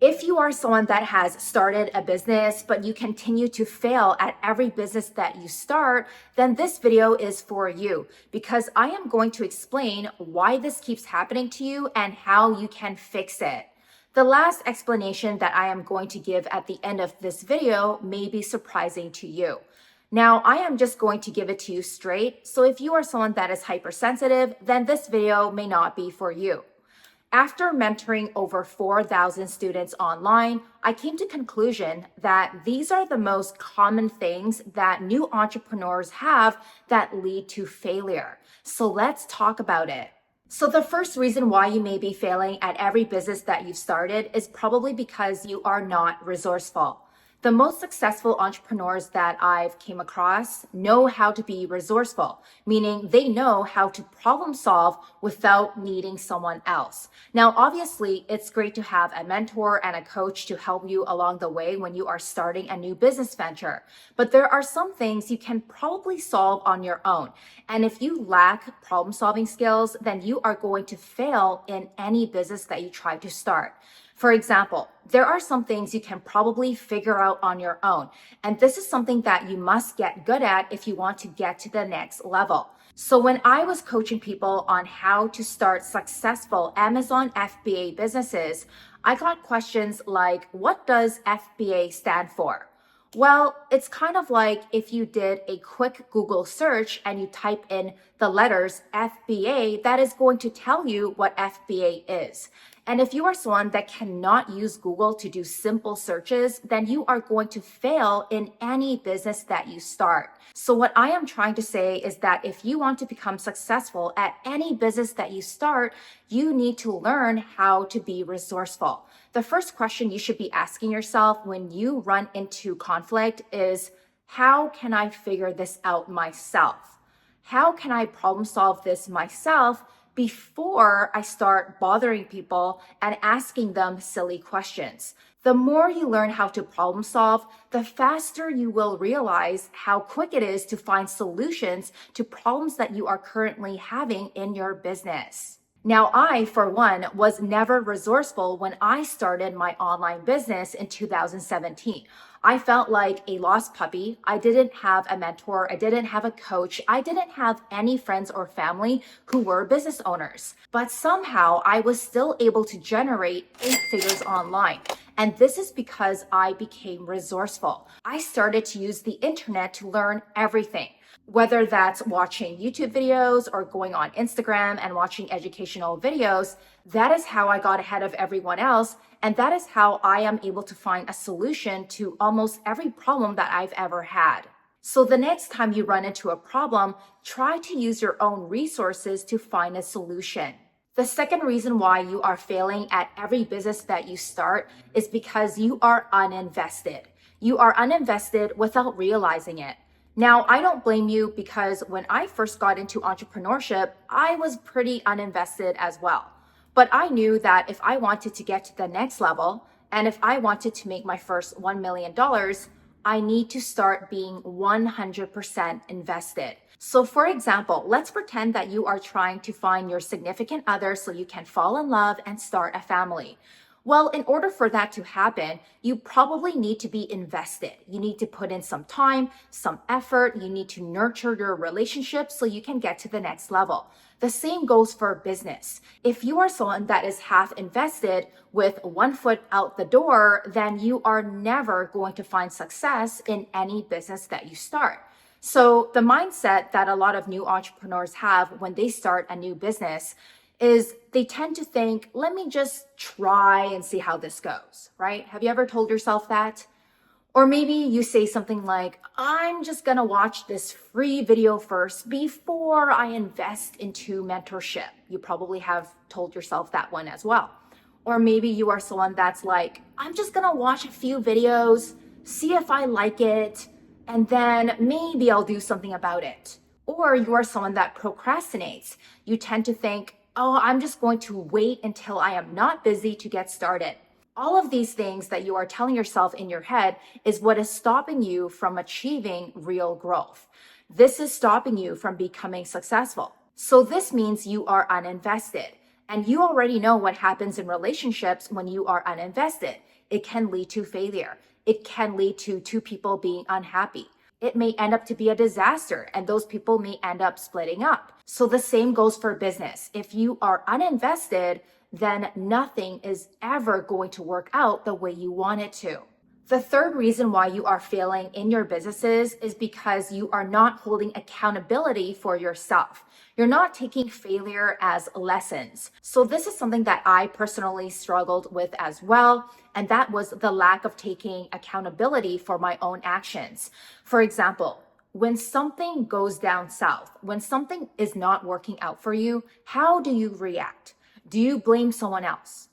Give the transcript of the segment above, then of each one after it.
If you are someone that has started a business, but you continue to fail at every business that you start, then this video is for you because I am going to explain why this keeps happening to you and how you can fix it. The last explanation that I am going to give at the end of this video may be surprising to you. Now, I am just going to give it to you straight, so if you are someone that is hypersensitive, then this video may not be for you. After mentoring over 4,000 students online, I came to the conclusion that these are the most common things that new entrepreneurs have that lead to failure. So let's talk about it. So the first reason why you may be failing at every business that you've started is probably because you are not resourceful. The most successful entrepreneurs that I've came across know how to be resourceful, meaning they know how to problem solve without needing someone else. Now, obviously, it's great to have a mentor and a coach to help you along the way when you are starting a new business venture. But there are some things you can probably solve on your own. And if you lack problem solving skills, then you are going to fail in any business that you try to start. For example, there are some things you can probably figure out on your own. And this is something that you must get good at if you want to get to the next level. So when I was coaching people on how to start successful Amazon FBA businesses, I got questions like, what does FBA stand for? Well, it's kind of like if you did a quick Google search and you type in the letters FBA, that is going to tell you what FBA is. And if you are someone that cannot use Google to do simple searches, then you are going to fail in any business that you start. So what I am trying to say is that if you want to become successful at any business that you start, you need to learn how to be resourceful. The first question you should be asking yourself when you run into conflict is, how can I figure this out myself? How can I problem solve this myself before I start bothering people and asking them silly questions? The more you learn how to problem solve, the faster you will realize how quick it is to find solutions to problems that you are currently having in your business. Now, I, for one, was never resourceful when I started my online business in 2017. I felt like a lost puppy. I didn't have a mentor. I didn't have a coach. I didn't have any friends or family who were business owners. But somehow I was still able to generate 8 figures online. And this is because I became resourceful. I started to use the internet to learn everything. Whether that's watching YouTube videos or going on Instagram and watching educational videos, that is how I got ahead of everyone else. And that is how I am able to find a solution to almost every problem that I've ever had. So the next time you run into a problem, try to use your own resources to find a solution. The second reason why you are failing at every business that you start is because you are uninvested. You are uninvested without realizing it. Now, I don't blame you because when I first got into entrepreneurship, I was pretty uninvested as well. But I knew that if I wanted to get to the next level, and if I wanted to make my first $1 million, I need to start being 100% invested. So for example, let's pretend that you are trying to find your significant other so you can fall in love and start a family. Well, in order for that to happen, you probably need to be invested. You need to put in some time, some effort. You need to nurture your relationship so you can get to the next level. The same goes for business. If you are someone that is half invested with one foot out the door, then you are never going to find success in any business that you start. So the mindset that a lot of new entrepreneurs have when they start a new business is they tend to think, let me just try and see how this goes, right? Have you ever told yourself that? Or maybe you say something like, I'm just gonna watch this free video first before I invest into mentorship. You probably have told yourself that one as well. Or maybe you are someone that's like, I'm just gonna watch a few videos, see if I like it, and then maybe I'll do something about it. Or you are someone that procrastinates. You tend to think, oh, I'm just going to wait until I am not busy to get started. All of these things that you are telling yourself in your head is what is stopping you from achieving real growth. This is stopping you from becoming successful. So this means you are uninvested. And you already know what happens in relationships when you are uninvested. It can lead to failure. It can lead to two people being unhappy. It may end up to be a disaster, and those people may end up splitting up. So the same goes for business. If you are uninvested, then nothing is ever going to work out the way you want it to. The third reason why you are failing in your businesses is because you are not holding accountability for yourself. You're not taking failure as lessons. So this is something that I personally struggled with as well. And that was the lack of taking accountability for my own actions. For example, when something goes down south, when something is not working out for you, how do you react? Do you blame someone else?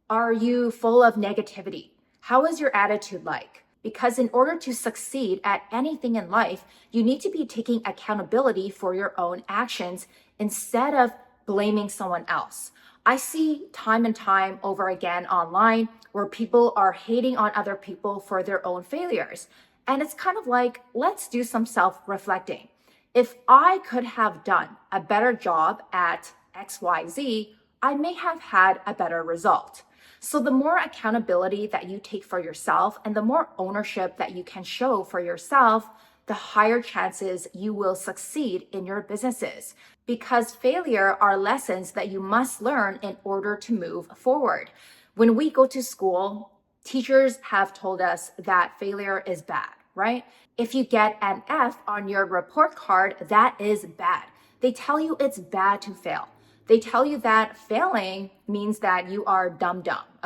Are you full of negativity? How is your attitude like? Because in order to succeed at anything in life, you need to be taking accountability for your own actions instead of blaming someone else. I see time and time over again online where people are hating on other people for their own failures. And it's kind of like, let's do some self-reflecting. If I could have done a better job at XYZ, I may have had a better result. So the more accountability that you take for yourself and the more ownership that you can show for yourself, the higher chances you will succeed in your businesses. Because failure are lessons that you must learn in order to move forward. When we go to school, teachers have told us that failure is bad, right? If you get an F on your report card, that is bad. They tell you it's bad to fail. They tell you that failing means that you are dumb,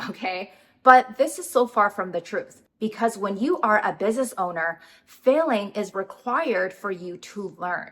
okay? But this is so far from the truth because when you are a business owner, failing is required for you to learn.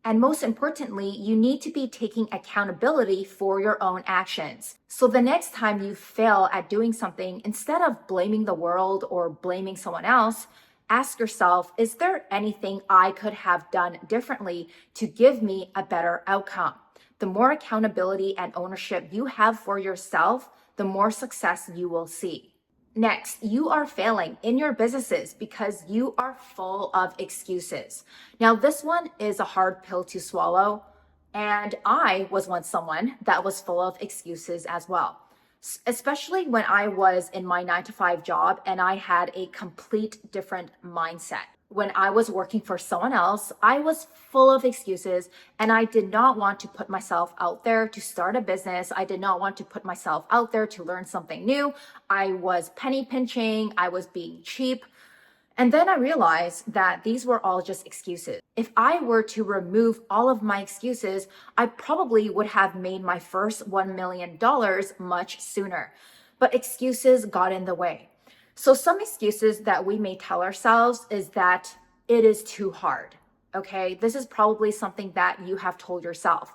And most importantly, you need to be taking accountability for your own actions. So the next time you fail at doing something, instead of blaming the world or blaming someone else, ask yourself, is there anything I could have done differently to give me a better outcome? The more accountability and ownership you have for yourself, the more success you will see. Next, you are failing in your businesses because you are full of excuses. Now, this one is a hard pill to swallow, and I was once someone that was full of excuses as well. Especially when I was in my 9 to 5 job and I had a complete different mindset. When I was working for someone else, I was full of excuses and I did not want to put myself out there to start a business. I did not want to put myself out there to learn something new. I was penny pinching. I was being cheap. And then I realized that these were all just excuses. If I were to remove all of my excuses, I probably would have made my first $1 million much sooner. But excuses got in the way. So some excuses that we may tell ourselves is that it is too hard. Okay, this is probably something that you have told yourself.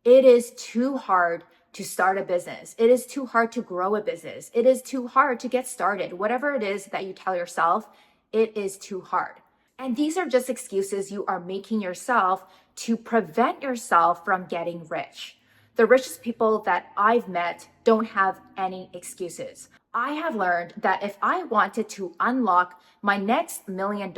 It is too hard to start a business. It is too hard to grow a business. It is too hard to get started. Whatever it is that you tell yourself, it is too hard. And these are just excuses you are making yourself to prevent yourself from getting rich. The richest people that I've met don't have any excuses. I have learned that if I wanted to unlock my next $1 million,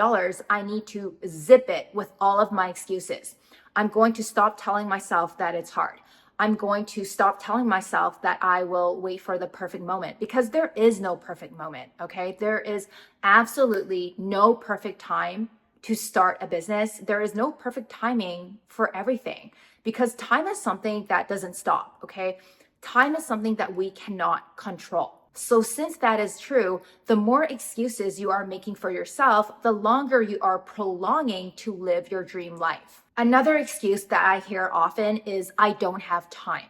I need to zip it with all of my excuses. I'm going to stop telling myself that it's hard. I'm going to stop telling myself that I will wait for the perfect moment because there is no perfect moment, okay? There is absolutely no perfect time to start a business. There is no perfect timing for everything because time is something that doesn't stop, okay? Time is something that we cannot control. So since that is true, the more excuses you are making for yourself, the longer you are prolonging to live your dream life. Another excuse that I hear often is, I don't have time.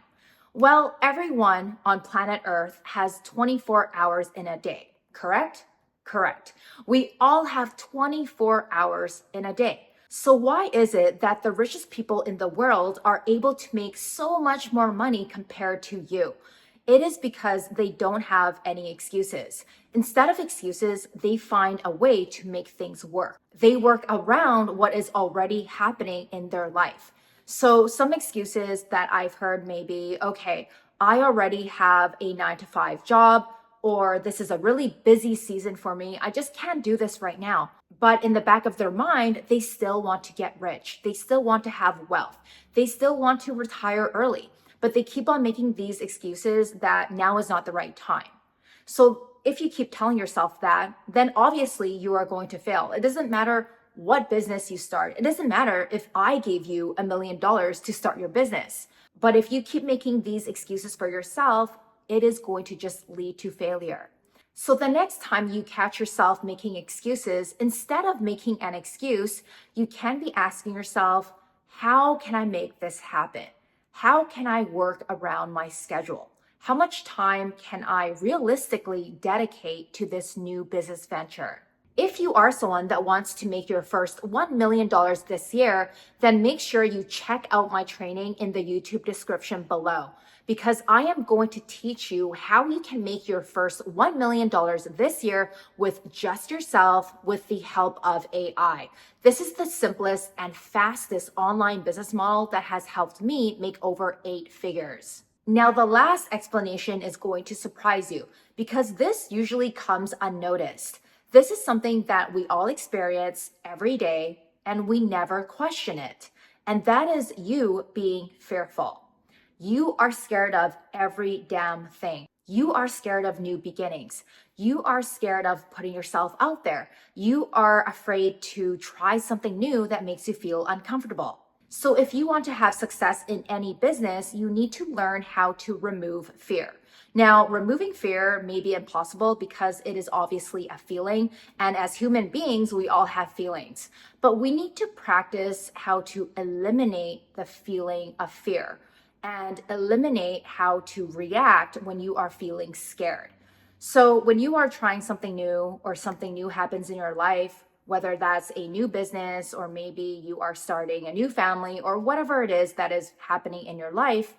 Well, everyone on planet Earth has 24 hours in a day, correct? Correct. We all have 24 hours in a day. So why is it that the richest people in the world are able to make so much more money compared to you? It is because they don't have any excuses. Instead of excuses, they find a way to make things work. They work around what is already happening in their life. So some excuses that I've heard may be, okay, I already have a 9 to 5 job, or this is a really busy season for me. I just can't do this right now. But in the back of their mind, they still want to get rich. They still want to have wealth. They still want to retire early. but they keep on making these excuses that now is not the right time. So if you keep telling yourself that, then obviously you are going to fail. It doesn't matter what business you start. It doesn't matter if I gave you $1 million to start your business. But if you keep making these excuses for yourself, it is going to just lead to failure. So the next time you catch yourself making excuses, instead of making an excuse, you can be asking yourself, how can I make this happen? How can I work around my schedule? How much time can I realistically dedicate to this new business venture? If you are someone that wants to make your first $1 million this year, then make sure you check out my training in the YouTube description below, because I am going to teach you how you can make your first $1 million this year with just yourself with the help of AI. This is the simplest and fastest online business model that has helped me make over 8 figures. Now, the last explanation is going to surprise you because this usually comes unnoticed. This is something that we all experience every day and we never question it. And that is you being fearful. You are scared of every damn thing. You are scared of new beginnings. You are scared of putting yourself out there. You are afraid to try something new that makes you feel uncomfortable. So if you want to have success in any business, you need to learn how to remove fear. Now, removing fear may be impossible because it is obviously a feeling, and as human beings, we all have feelings. But we need to practice how to eliminate the feeling of fear and eliminate how to react when you are feeling scared. So when you are trying something new or something new happens in your life, whether that's a new business or maybe you are starting a new family or whatever it is that is happening in your life,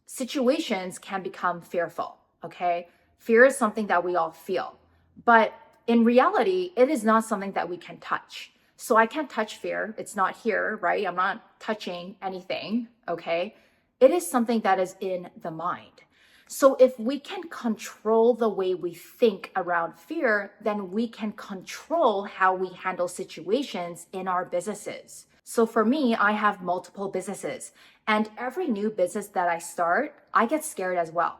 situations can become fearful, okay? Fear is something that we all feel, but in reality, it is not something that we can touch. So I can't touch fear. It's not here, right? I'm not touching anything, okay? It is something that is in the mind. So if we can control the way we think around fear, then we can control how we handle situations in our businesses. So for me, I have multiple businesses, and every new business that I start, I get scared as well.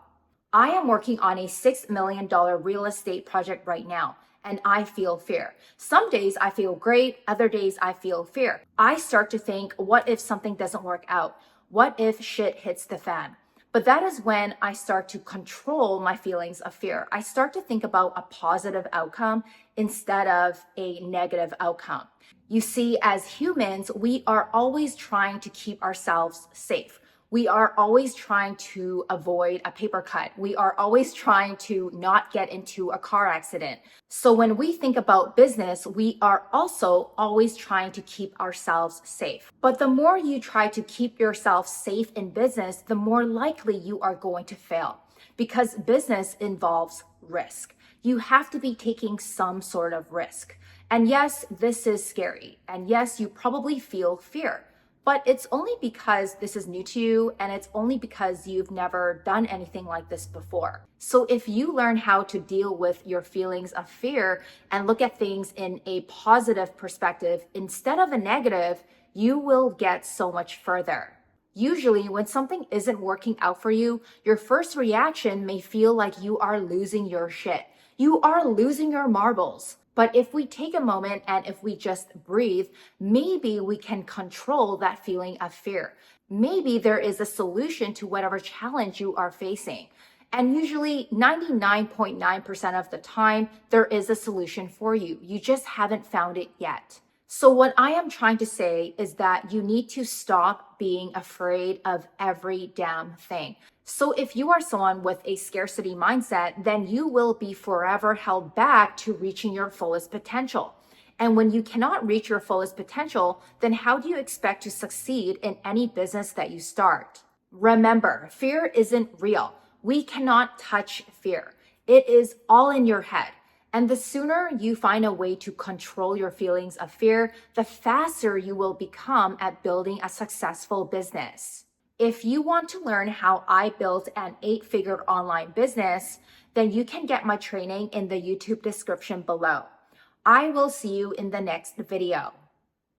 I am working on a $6 million real estate project right now, and I feel fear. Some days I feel great, other days I feel fear. I start to think, what if something doesn't work out? What if shit hits the fan? But that is when I start to control my feelings of fear. I start to think about a positive outcome instead of a negative outcome. You see, as humans, we are always trying to keep ourselves safe. We are always trying to avoid a paper cut. We are always trying to not get into a car accident. So when we think about business, we are also always trying to keep ourselves safe. But the more you try to keep yourself safe in business, the more likely you are going to fail because business involves risk. You have to be taking some sort of risk. And yes, this is scary. And yes, you probably feel fear. But it's only because this is new to you and it's only because you've never done anything like this before. So if you learn how to deal with your feelings of fear and look at things in a positive perspective instead of a negative, you will get so much further. Usually, when something isn't working out for you, your first reaction may feel like you are losing your shit. You are losing your marbles. But if we take a moment and if we just breathe, maybe we can control that feeling of fear. Maybe there is a solution to whatever challenge you are facing. And usually 99.9% of the time, there is a solution for you. You just haven't found it yet. So what I am trying to say is that you need to stop being afraid of every damn thing. So if you are someone with a scarcity mindset, then you will be forever held back to reaching your fullest potential. And when you cannot reach your fullest potential, then how do you expect to succeed in any business that you start? Remember, fear isn't real. We cannot touch fear. It is all in your head. And the sooner you find a way to control your feelings of fear, the faster you will become at building a successful business. If you want to learn how I built an 8-figure online business, then you can get my training in the YouTube description below. I will see you in the next video.